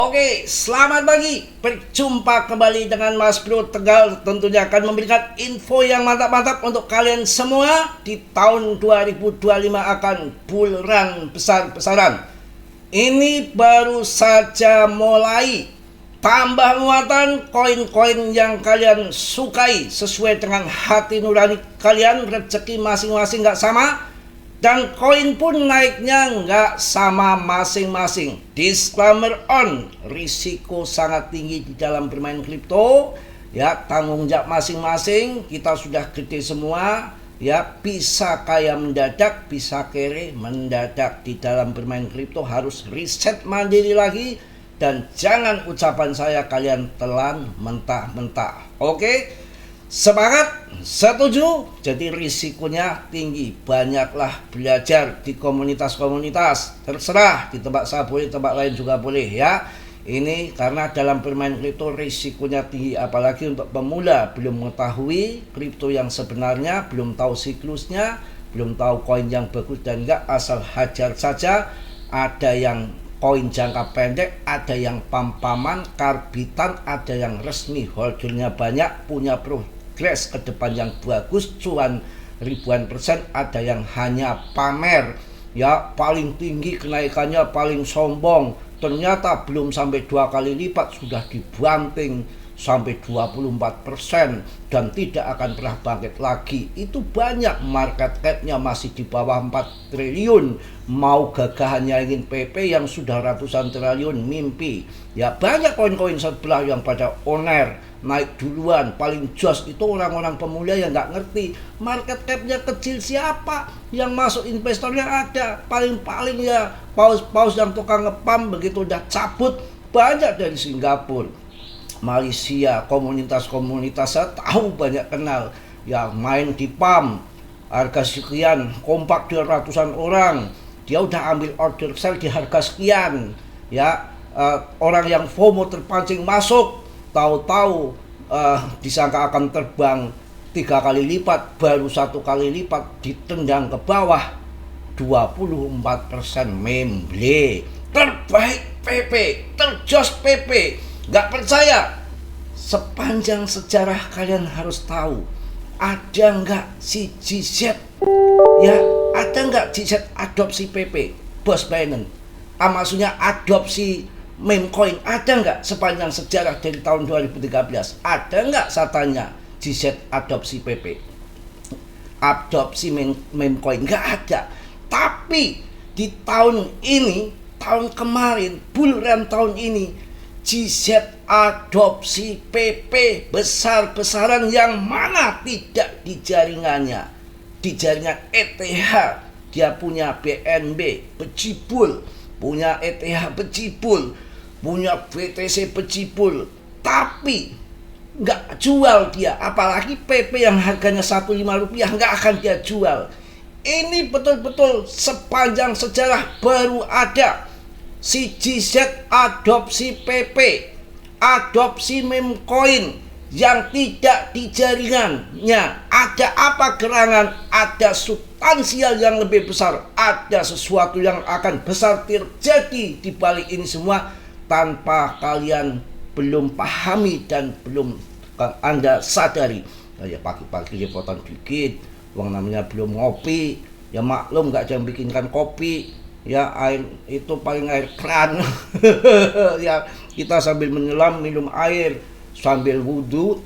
Oke, selamat pagi. Berjumpa kembali dengan Mas Bro Tegal. Tentunya akan memberikan info yang mantap-mantap untuk kalian semua. Di tahun 2025 akan bulan besar-besaran. Ini baru saja mulai. Tambah muatan koin-koin yang kalian sukai sesuai dengan hati nurani kalian. Rezeki masing-masing gak sama. Dan koin pun naiknya nggak sama masing-masing. Disclaimer on, risiko sangat tinggi di dalam bermain kripto. Ya, tanggung jawab masing-masing. Kita sudah gede semua. Ya, bisa kaya mendadak, bisa kere mendadak. Di dalam bermain kripto harus riset mandiri lagi. Dan jangan ucapan saya kalian telan mentah-mentah. Oke? Semangat, setuju. Jadi risikonya tinggi. Banyaklah belajar di komunitas-komunitas. Terserah, di tempat saya boleh, tempat lain juga boleh ya. Ini karena dalam bermain kripto risikonya tinggi. Apalagi untuk pemula, belum mengetahui kripto yang sebenarnya, belum tahu siklusnya, belum tahu koin yang bagus dan enggak, asal hajar saja. Ada yang koin jangka pendek, ada yang pam-paman, karbitan, ada yang resmi, holdernya banyak, punya progres ke depan yang bagus, cuan ribuan persen, ada yang hanya pamer, ya paling tinggi kenaikannya, paling sombong, ternyata belum sampai 2 kali lipat sudah dibanting sampai 24% dan tidak akan pernah bangkit lagi. Itu banyak, market cap-nya masih di bawah 4 triliun. Mau gagahannya ingin PP yang sudah ratusan triliun, mimpi. Ya banyak koin-koin sebelah yang pada owner naik duluan. Paling jos itu orang-orang pemula yang nggak ngerti market cap-nya kecil, siapa yang masuk investornya ada. Paling-paling ya paus-paus yang tukang ngepam begitu udah cabut. Banyak dari Singapura, Malaysia, komunitas-komunitas saya tahu, banyak kenal yang main di PAM, harga sekian, kompak dia ratusan orang, dia udah ambil order sell di harga sekian ya. Orang yang FOMO terpancing masuk, tahu-tahu disangka akan terbang 3 kali lipat, baru 1 kali lipat ditendang ke bawah 24%. Memble terbaik PP, terjos PP. Gak percaya? Sepanjang sejarah kalian harus tahu, ada nggak si GZ? Ya, ada nggak GZ adopsi PP, Bos Binance? Maksudnya adopsi meme coin, ada nggak sepanjang sejarah dari tahun 2013? Ada nggak satanya GZ adopsi PP? Adopsi meme coin? Nggak ada. Tapi di tahun ini, tahun kemarin, bulan tahun ini, GZ adopsi PP besar-besaran, yang mana tidak di jaringannya. Di jaringan ETH dia punya BNB bejibul, punya ETH bejibul, punya BTC bejibul, tapi nggak jual dia. Apalagi PP yang harganya 1,5 rupiah nggak akan dia jual. Ini betul-betul sepanjang sejarah baru ada si GZ adopsi PP, adopsi meme coin yang tidak di jaringannya. Ada apa gerangan? Ada substansial yang lebih besar, ada sesuatu yang akan besar terjadi di balik ini semua tanpa kalian belum pahami dan belum Anda sadari. Ya pagi-pagi potong dikit, uang namanya belum ngopi, ya maklum nggak ada yang bikinkan kopi. Ya air itu paling air keran. Ya kita sambil menyelam minum air, sambil wudhu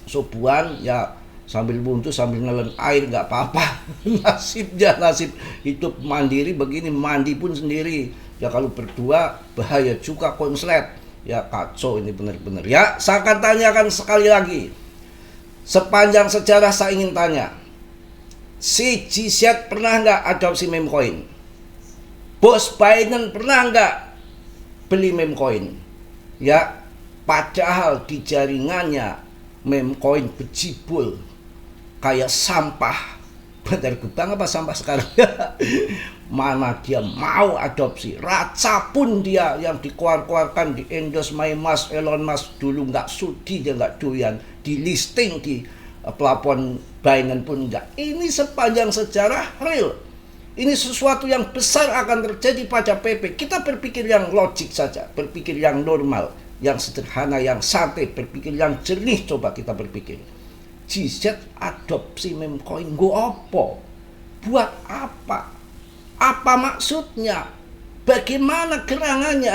subuhan ya, sambil wudhu sambil nelen air, nggak apa-apa. Nasibnya nasib hidup mandiri begini, mandi pun sendiri ya. Kalau berdua bahaya juga, konslet ya, kacau ini benar-benar ya. Saya akan tanyakan sekali lagi, sepanjang sejarah saya ingin tanya, si GZ pernah nggak adopsi meme coin? Bos Binance pernah nggak beli meme coin? Ya, padahal di jaringannya meme coin bejibul kayak sampah. Bener gebang apa sampah sekarang? Mana dia mau adopsi? Raca pun dia yang dikeluarkan di endorse Mas Elon Musk dulu nggak sudi, dia nggak doyan. Di listing di pelapon Binance pun nggak. Ini sepanjang sejarah real. Ini sesuatu yang besar akan terjadi pada PP. Kita berpikir yang logik saja, berpikir yang normal, yang sederhana, yang santai, berpikir yang jernih. Coba kita berpikir. GZ adopsi meme coin go apa? Buat apa? Apa maksudnya? Bagaimana gerangannya?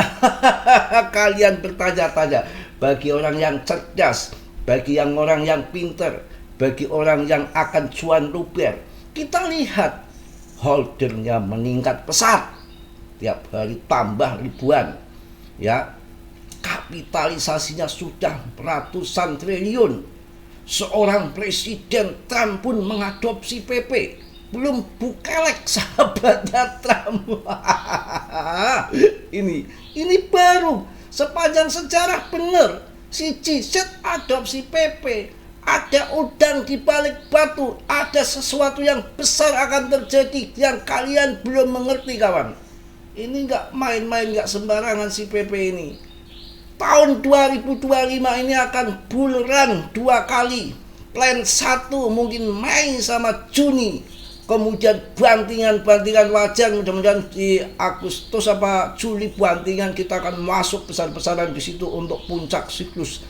Kalian bertanya-tanya. Bagi orang yang cerdas, bagi orang yang pinter, bagi orang yang akan cuan luber, kita lihat holdernya meningkat pesat, tiap hari tambah ribuan, ya. Kapitalisasinya sudah ratusan triliun. Seorang Presiden Trump pun mengadopsi PP. Belum Bukelek sahabatnya Trump. Ini baru sepanjang sejarah bener. Si GZ adopsi PP. Ada udang di balik batu. Ada sesuatu yang besar akan terjadi yang kalian belum mengerti, kawan. Ini nggak main-main, nggak sembarangan si PP ini. Tahun 2025 ini akan bull run 2 kali. Plan 1 mungkin Mei sama Juni. Kemudian bantingan wajar, mudah-mudahan di Agustus apa Juli bantingan kita akan masuk besar-besaran di situ untuk puncak siklus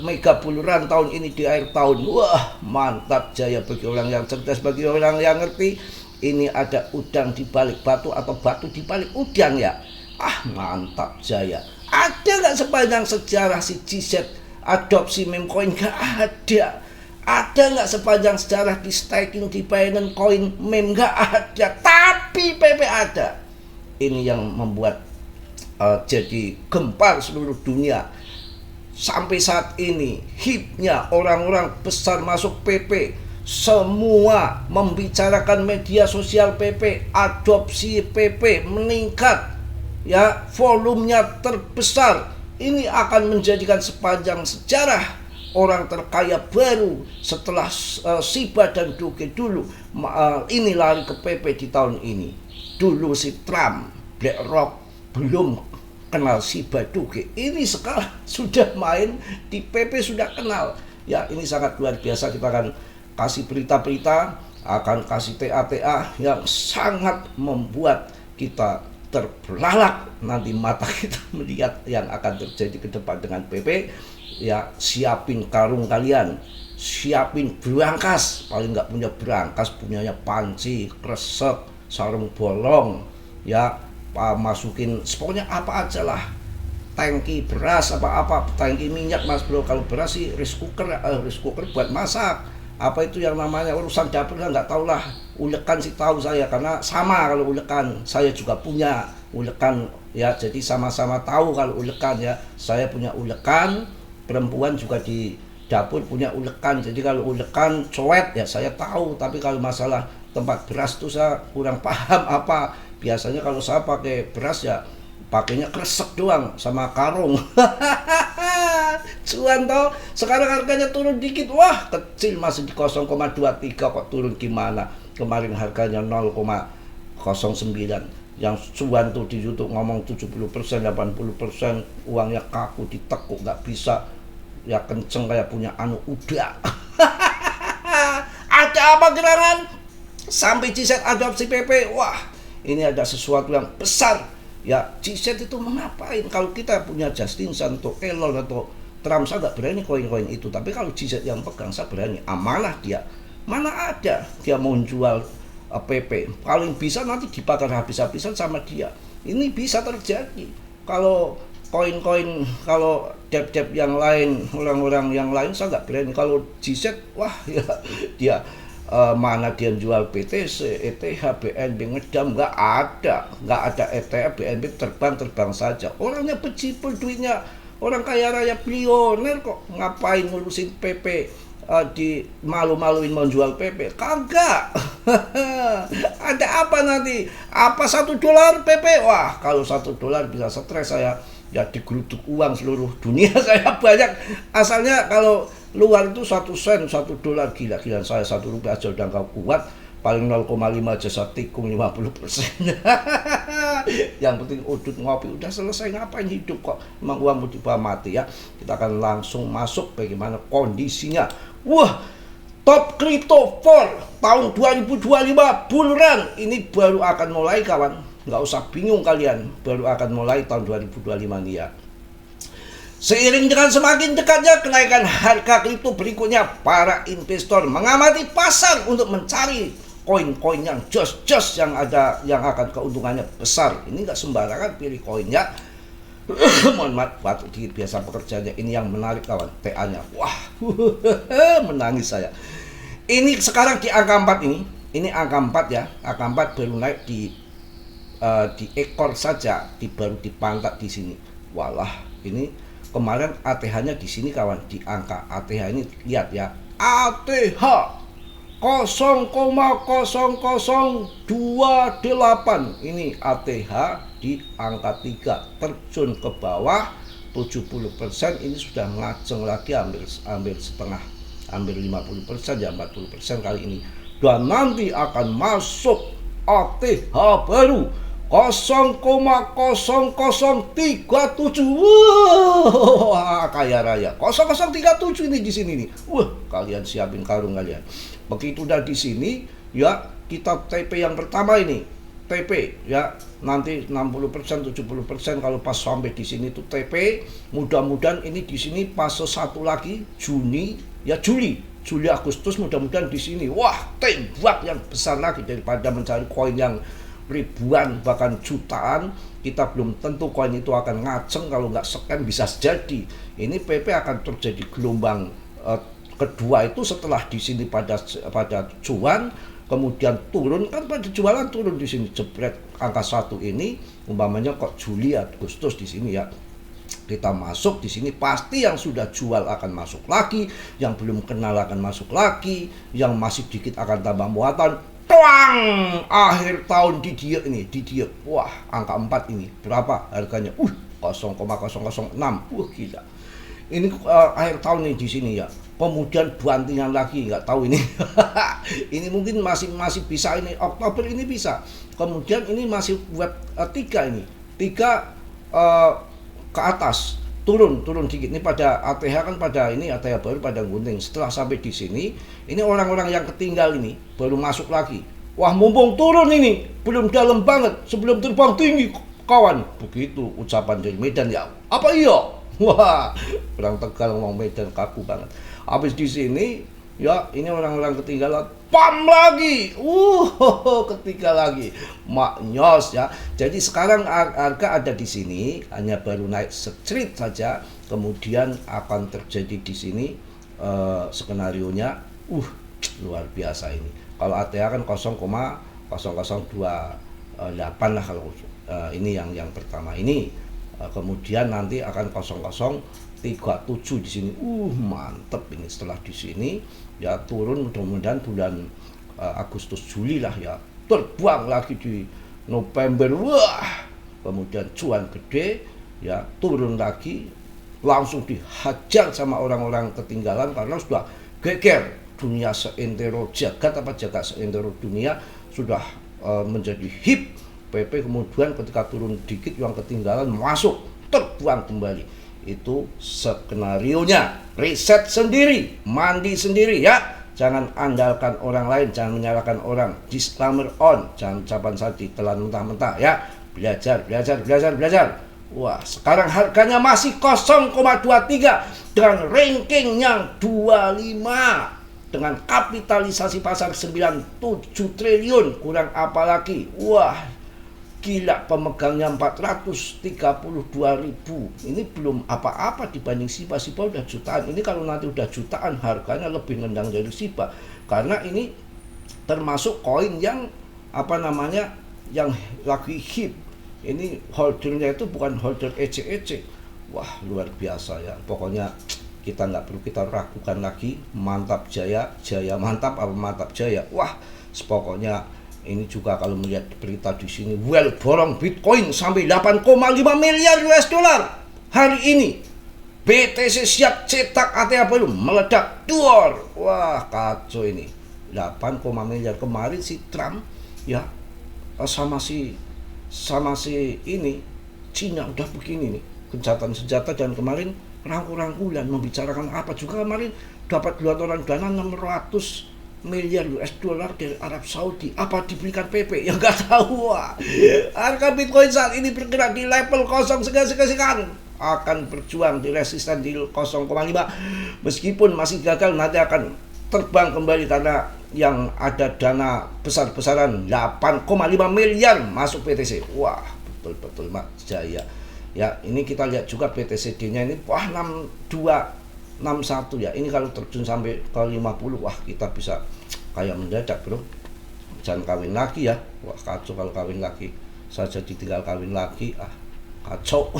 mega bull run tahun ini di akhir tahun. Wah, mantap jaya bagi orang yang cerdas, bagi orang yang ngerti. Ini ada udang di balik batu atau batu di balik udang ya. Mantap jaya. Ada nggak sepanjang sejarah si GZ adopsi meme coin? Nggak ada. Ada nggak sepanjang sejarah di staking di Binance Coin meme? Nggak ada. Tapi PP ada. Ini yang membuat jadi gempar seluruh dunia. Sampai saat ini hipnya orang-orang besar masuk PP. Semua membicarakan media sosial PP, adopsi PP meningkat. Ya, volumenya terbesar. Ini akan menjadikan sepanjang sejarah orang terkaya baru setelah Shiba dan Doge dulu. Ini lari ke PP di tahun ini. Dulu si Trump, BlackRock belum kenal Shiba Doge. Ini sekarang sudah main di PP, sudah kenal. Ya, ini sangat luar biasa. Kita akan kasih berita-berita, akan kasih TA-TA yang sangat membuat kita terbelalak. Nanti mata kita melihat yang akan terjadi ke depan dengan PP. Ya, siapin karung kalian, siapin berangkas. Paling nggak punya berangkas, punyanya panci, kresek, sarung bolong, ya, masukin pokoknya apa aja lah, tangki beras, apa tangki minyak mas bro. Kalau beras sih rice cooker buat masak. Apa itu yang namanya urusan dapur kan nggak tahu lah. Ulekan sih tahu saya, karena sama kalau ulekan saya juga punya ulekan ya, jadi sama-sama tahu kalau ulekan ya. Saya punya ulekan, perempuan juga di dapur punya ulekan. Jadi kalau ulekan coet ya saya tahu, tapi kalau masalah tempat beras tuh saya kurang paham apa. Biasanya kalau saya pakai beras ya pakainya kresek doang sama karung. Cuan toh, sekarang harganya turun dikit. Wah, kecil masih di 0,23 kok turun gimana? Kemarin harganya 0,09. Yang cuan tuh di YouTube ngomong 70%, 80%, uangnya kaku ditekuk, nggak bisa ya kenceng kayak punya anu udah. Ada apa gerangan? Sampai GZ adopsi PP. Wah, ini ada sesuatu yang besar. Ya, GZ itu mengapain? Kalau kita punya Justin Sun atau Elon atau Trump, saya nggak berani koin-koin itu. Tapi kalau GZ yang pegang, saya berani. Amanah dia. Mana ada dia mau jual PP. Paling bisa nanti dibakar habis-habisan sama dia. Ini bisa terjadi. Kalau koin-koin, kalau debt yang lain, orang-orang yang lain, saya nggak berani. Kalau GZ, wah ya dia mana dia jual BTC, ETH, BNB ngedam, nggak ada ETF, BNB terbang saja. Orangnya pecipul duitnya, orang kaya raya bilioner kok, ngapain ngurusin PP, di malu-maluin mau jual PP? Kagak. Ada apa nanti? Apa $1 PP? Wah, kalau $1 bisa stres saya. Ya digeruduk uang seluruh dunia saya banyak. Asalnya kalau luar itu 1 sen, $1, gila-gilaan saya Rp1 aja udah nggak kuat. Paling 0,5 aja saya tikung 50%. Yang penting udut ngopi udah selesai, ngapain hidup kok? Emang uang mau dibawa mati ya. Kita akan langsung masuk bagaimana kondisinya. Wah, Top Crypto 4 tahun 2025 bull run ini baru akan mulai kawan. Nggak usah bingung kalian, baru akan mulai tahun 2025 nih ya. Seiring dengan semakin dekatnya kenaikan harga kripto berikutnya, para investor mengamati pasar untuk mencari koin-koin yang jos-jos yang akan keuntungannya besar. Ini nggak sembarangan pilih koinnya. Mohon maaf, batuk dikit, biasa pekerjaannya. Ini yang menarik kawan, TA-nya. Wah, menangis saya. Ini sekarang di angka 4 ini. Ini angka 4 ya. Angka 4 baru naik di ekor saja, baru dipantat di sini. Walah, ini kemarin ATH-nya di sini kawan, di angka ATH ini lihat ya. ATH 0,0028. Ini ATH di angka 3, terjun ke bawah 70%. Ini sudah ngaceng lagi, hampir setengah, hampir 50% ya, 40% kali ini. Dan nanti akan masuk ATH baru 0,0037. Wah, kaya raya. 0037 ini di sini nih. Wah, kalian siapin karung kalian. Begitu udah di sini ya, kita TP yang pertama ini. TP ya, nanti 60% 70% kalau pas sampai di sini tuh TP. Mudah-mudahan ini di sini fase 1 lagi Juli Agustus, mudah-mudahan di sini wah, tembak yang besar lagi daripada mencari koin yang ribuan bahkan jutaan. Kita belum tentu koin itu akan ngaceng, kalau nggak scam bisa jadi. Ini PP akan terjadi gelombang kedua itu setelah di sini pada cuan, kemudian turun kan, pada jualan turun di sini jebret angka 1 ini. Umpamanya kok Juli Agustus di sini ya, kita masuk di sini, pasti yang sudah jual akan masuk lagi, yang belum kenal akan masuk lagi, yang masih dikit akan tambah muatan. Tuang, akhir tahun di dia. Wah, angka 4 ini berapa harganya? 0,006. Gila. Ini akhir tahun nih di sini ya. Kemudian bantingan lagi, nggak tahu ini. Ini mungkin masih bisa, ini Oktober ini bisa. Kemudian ini masih web 3 ini. 3 ke atas, turun dikit. Ini pada ATH kan, pada ini ATH baru pada gunting. Setelah sampai di sini, ini orang-orang yang ketinggal ini baru masuk lagi. Wah, mumpung turun ini, belum dalam banget, sebelum terbang tinggi kawan. Begitu ucapan dari Medan ya. Apa iya? Wah, orang Tegal ngomong Medan kaku banget. Habis di sini ya, ini orang-orang ketinggalan, pam lagi. Ketiga lagi. Maknyos ya. Jadi sekarang harga ada di sini, hanya baru naik secrit saja, kemudian akan terjadi di sini skenarionya luar biasa ini. Kalau ATH kan 0,0028 lah kalau ini yang pertama ini. Kemudian nanti akan 0037 di sini. Mantep ini. Setelah di sini ya turun, mudah-mudahan bulan Agustus Juli lah ya, terbuang lagi di November. Wah, kemudian cuan gede ya, turun lagi, langsung dihajar sama orang-orang ketinggalan karena sudah geger dunia seantero jagat seantero dunia sudah menjadi hip PP. Kemudian ketika turun dikit yang ketinggalan masuk, terbuang kembali. Itu skenarionya. Riset sendiri, mandi sendiri ya. Jangan andalkan orang lain, jangan menyalahkan orang. Disclaimer on, jangan ucapan saja telan mentah-mentah ya. Belajar. Wah, sekarang harganya masih 0,23 dengan ranking yang 25, dengan kapitalisasi pasar 97 triliun, kurang apa lagi. Wah, gila, pemegangnya 432.000. Ini belum apa-apa dibanding SIBA. SIBA udah jutaan. Ini kalau nanti udah jutaan, harganya lebih nendang dari SIBA. Karena ini termasuk koin yang yang lagi hip. Ini holdernya itu bukan holder ece-ece. Wah, luar biasa ya. Pokoknya kita nggak perlu kita ragukan lagi. Mantap jaya mantap, apa mantap jaya. Wah, pokoknya ini juga kalau melihat berita di sini, borong Bitcoin sampai 8,5 miliar US dollar hari ini. BTC siap cetak ATH baru, meledak duor. Wah, kacau ini. 8, miliar. Kemarin si Trump ya sama si ini Cina udah begini nih, gencatan senjata, dan kemarin rangkul-rangkulan membicarakan apa juga. Kemarin dapat gelontoran dana 600 miliar US dollar dari Arab Saudi. Apa diberikan PP? Ya nggak tahu. Harga Bitcoin saat ini bergerak di level kosong segan-segan, akan berjuang di resisten di 0,5. Meskipun masih gagal, nanti akan terbang kembali karena yang ada dana besar-besaran 8,5 miliar masuk PTC. Wah, betul-betul Mas Jaya. Ya, ini kita lihat juga BTCD-nya ini wah 6261 ya. Ini kalau terjun sampai ke 50, wah kita bisa kayak mendadak, Bro. Jangan kawin lagi ya. Wah, kacau kalau kawin lagi. Saya jadi tinggal kawin lagi. Kacau.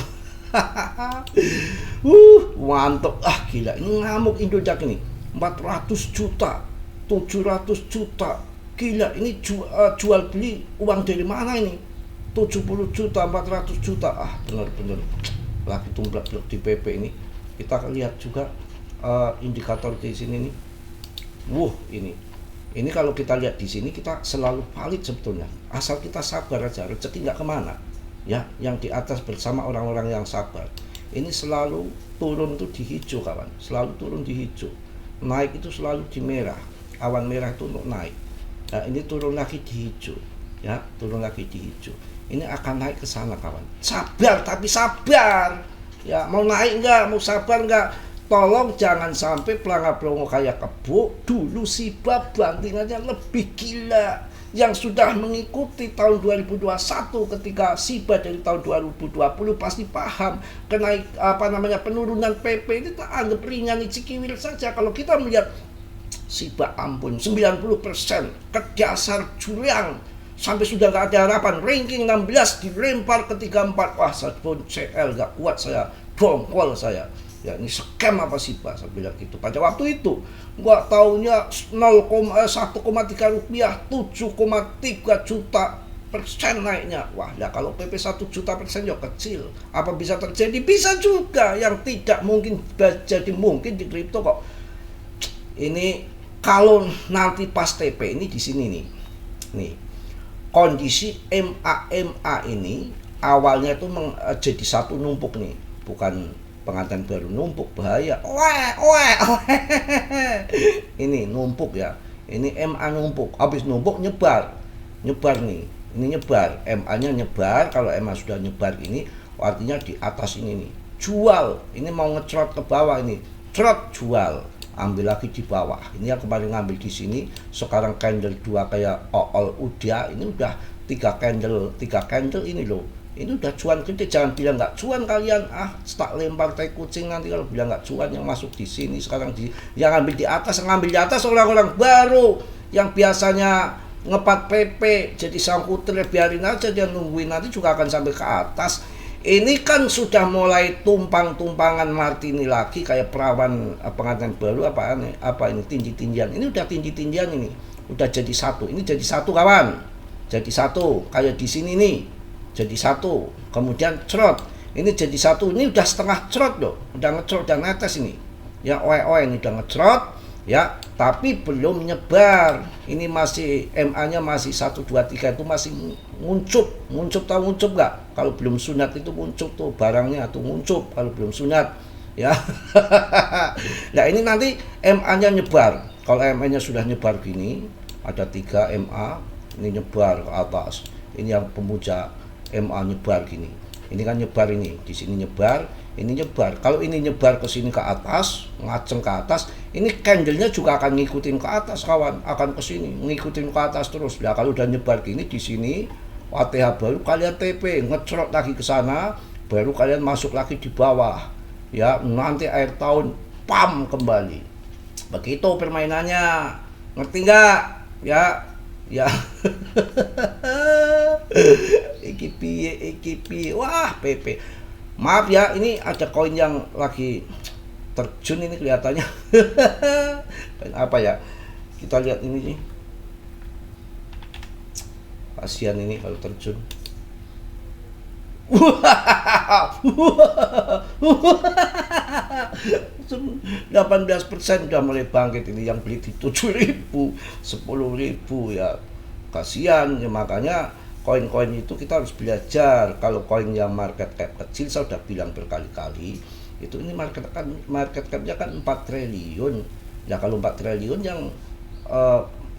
Mantap. Gila. Ini ngamuk Indodax ini. 400 juta, 700 juta. Gila, ini jual beli uang dari mana ini? 70 juta, 400 juta. Benar-benar lagi tumblak di PP ini. Kita lihat juga indikator di sini nih. Ini kalau kita lihat di sini kita selalu valid sebetulnya. Asal kita sabar aja, rezeki nggak kemana. Ya, yang di atas bersama orang-orang yang sabar. Ini selalu turun tuh di hijau, kawan. Selalu turun di hijau. Naik itu selalu di merah. Awan merah itu untuk naik. Nah, ini turun lagi di hijau. Ya, turun lagi di hijau. Ini akan naik ke sana, kawan. Sabar, tapi sabar. Ya, mau naik enggak, mau sabar enggak? Tolong jangan sampai pelangga-pelongo kayak kebo. Dulu Shiba bantingannya lebih gila. Yang sudah mengikuti tahun 2021 ketika Shiba dari tahun 2020 pasti paham penurunan PP ini tak anggap ringan cikiwil saja. Kalau kita melihat Shiba, ampun, 90% ke dasar jurang sampai sudah nggak ada harapan. Ranking 16 dilempar ke 34. Wah, saya pun CL nggak kuat, saya bongkol saya. Ya, ini scam apa sih Pak? Saya bilang gitu. Pada waktu itu nggak taunya 1,3 rupiah, 7,3 juta persen naiknya. Wah, ya kalau PP 1 juta persen ya kecil. Apa bisa terjadi? Bisa juga. Yang tidak mungkin jadi mungkin di kripto kok. Ini kalau nanti pas TP ini di sini nih. Nih. Kondisi MA ini awalnya itu jadi satu numpuk nih. Bukan pengantin baru, numpuk, bahaya. Ini numpuk ya. Ini MA numpuk. Habis numpuk nyebar nih. Ini nyebar, MA-nya nyebar. Kalau MA sudah nyebar ini artinya di atas ini nih. Jual. Ini mau ngecrot ke bawah ini. Crot, jual. Ambil lagi di bawah. Ini yang kemarin ngambil di sini. Sekarang candle 2 kayak all udah. Ini udah 3 candle ini loh. Ini udah cuan gede, jangan bilang nggak cuan kalian. Tak lempar tai kucing nanti kalau bilang nggak cuan. Yang masuk di sini sekarang yang ngambil di atas orang-orang baru yang biasanya ngepat PP jadi sangkuter, biarin aja dia nungguin, nanti juga akan sampai ke atas. Ini kan sudah mulai tumpang-tumpangan Martini lagi kayak perawan pengantin baru apa ini tinggi-tinggian. Ini udah tinggi-tinggian ini. Udah jadi satu. Ini jadi satu, kawan. Jadi satu kayak di sini nih. Jadi satu, kemudian crot, ini jadi satu, ini udah setengah crot loh, udah ngecrot, udah netes ini, ya ini udah ngecrot, ya, tapi belum nyebar. Ini masih MA-nya masih 1, 2, 3 itu masih nguncup tahu nguncup nggak? Kalau belum sunat itu nguncup tuh barangnya tuh nguncup kalau belum sunat, ya. Nah ini nanti MA-nya nyebar. Kalau MA-nya sudah nyebar gini, ada 3 MA, ini nyebar ke atas, ini yang pemuja. MA nyebar gini. Ini kan nyebar ini, di sini nyebar, ini nyebar. Kalau ini nyebar ke sini ke atas, ngaceng ke atas, ini candlenya juga akan ngikutin ke atas, kawan, akan ke sini, ngikutin ke atas terus. Nah, kalau udah nyebar gini di sini, ATH baru kalian TP, ngecrot lagi ke sana, baru kalian masuk lagi di bawah. Ya, nanti akhir tahun pam kembali. Begitu permainannya. Ngerti nggak? Ya. Iki piye. Wah, PP. Maaf ya, ini ada koin yang lagi terjun ini kelihatannya. Apa ya? Kita lihat ini nih. Kasihan ini kalau terjun. 18% udah mulai bangkit. Ini yang beli di 7.000, 10.000 ya. Kasihan ya, makanya koin-koin itu kita harus belajar. Kalau koin yang market cap kecil, saya udah bilang berkali-kali, itu ini market capnya kan 4 triliun. Ya kalau 4 triliun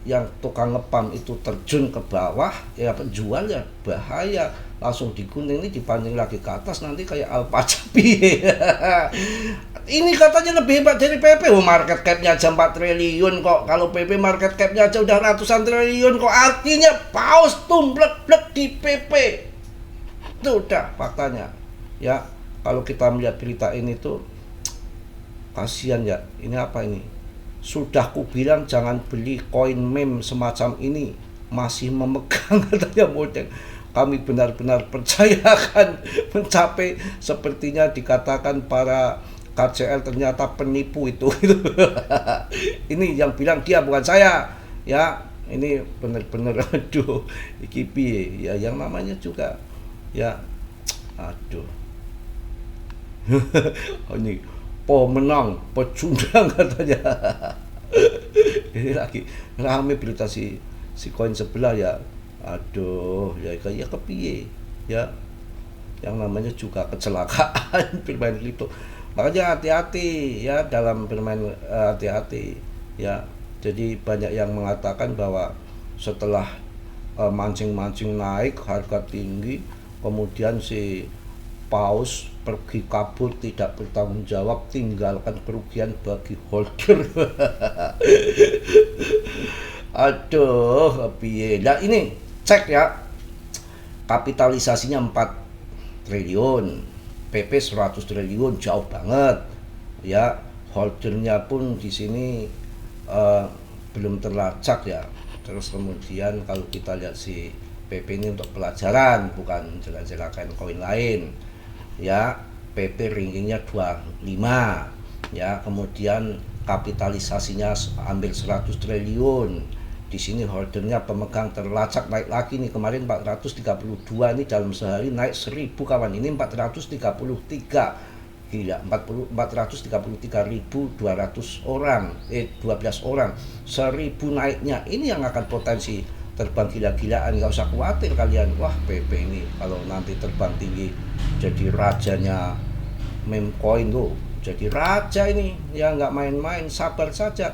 yang tukang ngepam itu terjun ke bawah, ya penjual ya bahaya, langsung digunting, ini dibanding lagi ke atas nanti kayak alpacapi. Ini katanya lebih hebat dari PP. Market capnya aja 4 triliun kok. Kalau PP market capnya aja udah ratusan triliun kok. Artinya paus tumblek-blek di PP. Itu udah faktanya. Ya, kalau kita melihat berita ini tuh kasihan ya. Ini apa ini? Sudah kubilang jangan beli koin meme semacam ini, masih memegang katanya model. Kami benar-benar percaya akan mencapai sepertinya dikatakan para KCL ternyata penipu itu. Ini yang bilang dia, bukan saya. Ya, ini benar-benar aduh, iki piye ya, yang namanya juga ya aduh. Ini pemenang, pecundang katanya. Ini lagi rame berita si koin sebelah ya. Aduh, ya kayak kepiye ya. Yang namanya juga kecelakaan bermain kripto. Makanya hati-hati ya dalam bermain, hati-hati ya. Jadi banyak yang mengatakan bahwa setelah mancing-mancing naik harga tinggi, kemudian si paus pergi kabur tidak bertanggung jawab, tinggalkan kerugian bagi holder. Aduh, piye. Nah ini cek ya, kapitalisasinya 4 triliun, PP 100 triliun, jauh banget. Ya, holdernya pun di sini belum terlacak ya. Terus kemudian kalau kita lihat si PP ini untuk pelajaran, bukan jelek-jelekan koin lain. Ya, PP rankingnya 25 ya, kemudian kapitalisasinya hampir 100 triliun. Di sini holdernya pemegang terlacak naik lagi nih, kemarin 432 ini dalam sehari naik 1000 kawan. Ini 433. Gila, 433.200 orang, 12 orang, 1000 naiknya. Ini yang akan potensi terbang gila-gilaan. Nggak usah khawatir kalian. Wah, PP ini kalau nanti terbang tinggi jadi rajanya meme coin tuh, jadi raja ini ya, nggak main-main. Sabar saja.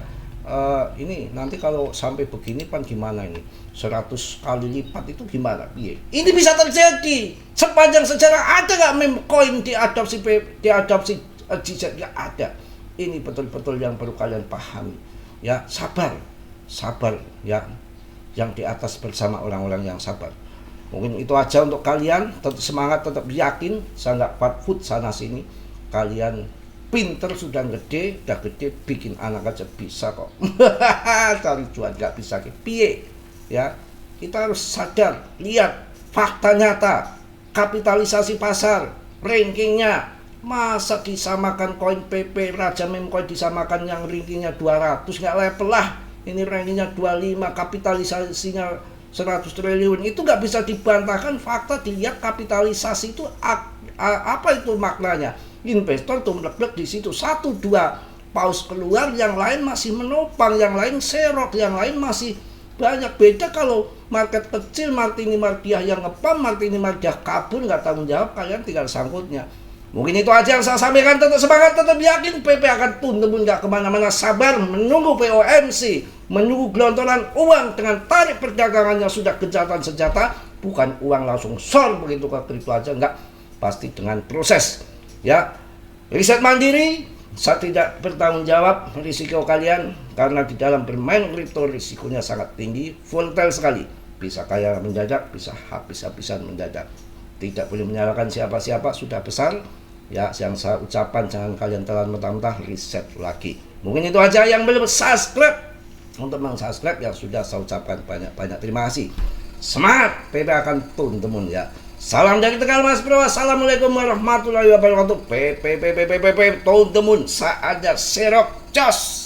Ini nanti kalau sampai begini pan gimana ini, 100 kali lipat itu gimana? Ini bisa terjadi sepanjang sejarah. Ada nggak meme coin diadopsi GZ? Nggak ada. Ini betul-betul yang perlu kalian pahami ya. Sabar ya, yang di atas bersama orang-orang yang sabar. Mungkin itu aja untuk kalian. Tetap semangat, tetap yakin. Saya nggak food sana sini. Kalian pinter, sudah gede bikin anak aja bisa kok. Cari cuan nggak bisa piye ya. Kita harus sadar, lihat fakta nyata, kapitalisasi pasar, rankingnya. Masa disamakan koin PP Raja Meme Coin disamakan yang rankingnya 200, nggak level lah. Ini rankingnya 25, kapitalisasinya 100 triliun. Itu nggak bisa dibantahkan fakta. Dilihat kapitalisasi itu apa itu maknanya. Investor tuh meledak di situ, 1-2 paus keluar, yang lain masih menopang, yang lain serok, yang lain masih banyak. Beda kalau market kecil, Martini Mardiah yang ngepam, Martini Mardiah kabur, nggak tanggung jawab, kalian tinggal sangkutnya. Mungkin itu aja yang saya sampaikan. Tetap semangat, tetap yakin, PP akan tumbuh, nggak kemana-mana. Sabar menunggu POMC, menunggu gelontoran uang dengan tarik perdagangannya sudah gencatan senjata, bukan uang langsung sor begitu ke kripto aja, enggak, pasti dengan proses ya. Riset mandiri, saya tidak bertanggung jawab risiko kalian, karena di dalam bermain kripto risikonya sangat tinggi, volatile sekali, bisa kaya mendadak, bisa habis-habisan mendadak. Tidak boleh menyalahkan siapa-siapa, sudah besar ya. Yang saya ucapkan, jangan kalian telan mentah-mentah, riset lagi. Mungkin itu aja. Yang belum subscribe, untuk meng-subscribe yang sudah saya ucapkan banyak-banyak terima kasih. Semangat, PP akan tumbuh ya. Salam dari Tegal Mas Bro. Assalamualaikum warahmatullahi wabarakatuh. PP tumbuh saatnya serok jos.